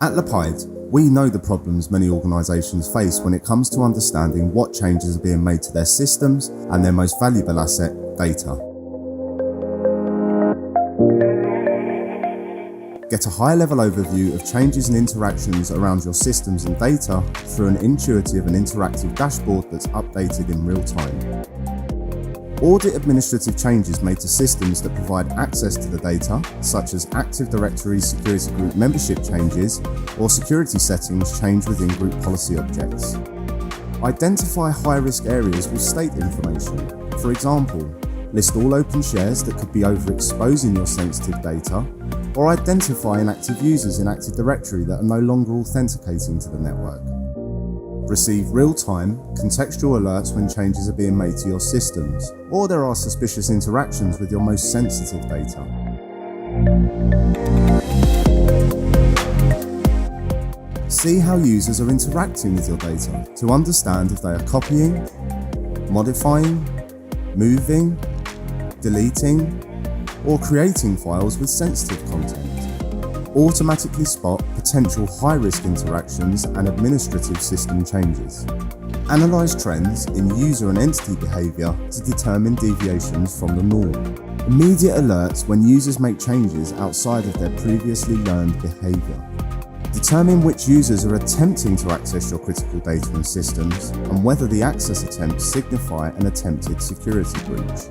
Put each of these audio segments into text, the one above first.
At Lepide, we know the problems many organisations face when it comes to understanding what changes are being made to their systems and their most valuable asset, data. Get a high-level overview of changes and interactions around your systems and data through an intuitive and interactive dashboard that's updated in real time. Audit administrative changes made to systems that provide access to the data, such as Active Directory security group membership changes or security settings changed within group policy objects. Identify high-risk areas with state information. For example, list all open shares that could be overexposing your sensitive data, or identify inactive users in Active Directory that are no longer authenticating to the network. Receive real-time, contextual alerts when changes are being made to your systems, or there are suspicious interactions with your most sensitive data. See how users are interacting with your data to understand if they are copying, modifying, moving, deleting, or creating files with sensitive content. Automatically spot potential high-risk interactions and administrative system changes. Analyze trends in user and entity behavior to determine deviations from the norm. Immediate alerts when users make changes outside of their previously learned behavior. Determine which users are attempting to access your critical data and systems and whether the access attempts signify an attempted security breach.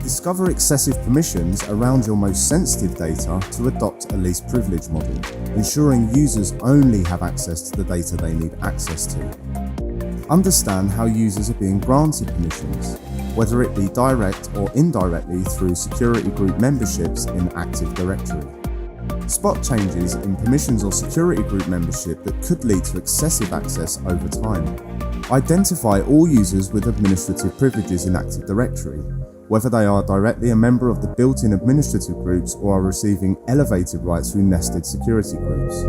Discover excessive permissions around your most sensitive data to adopt a least privilege model, ensuring users only have access to the data they need access to. Understand how users are being granted permissions, whether it be direct or indirectly through security group memberships in Active Directory. Spot changes in permissions or security group membership that could lead to excessive access over time. Identify all users with administrative privileges in Active Directory, whether they are directly a member of the built-in administrative groups or are receiving elevated rights through nested security groups.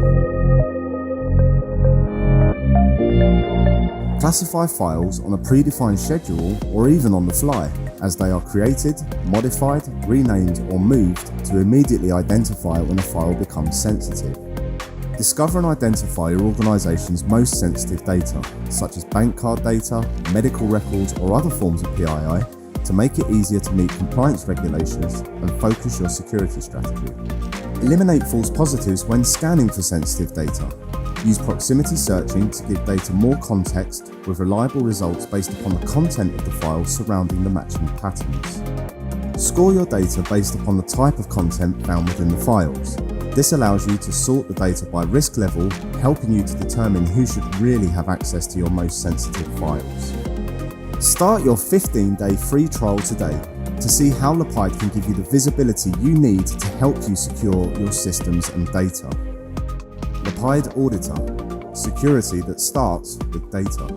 Classify files on a predefined schedule or even on the fly, as they are created, modified, renamed or moved to immediately identify when a file becomes sensitive. Discover and identify your organisation's most sensitive data, such as bank card data, medical records or other forms of PII, to make it easier to meet compliance regulations and focus your security strategy. Eliminate false positives when scanning for sensitive data. Use proximity searching to give data more context with reliable results based upon the content of the file surrounding the matching patterns. Score your data based upon the type of content found within the files. This allows you to sort the data by risk level, helping you to determine who should really have access to your most sensitive files. Start your 15-day free trial today to see how Lepide can give you the visibility you need to help you secure your systems and data. Lepide Auditor, security that starts with data.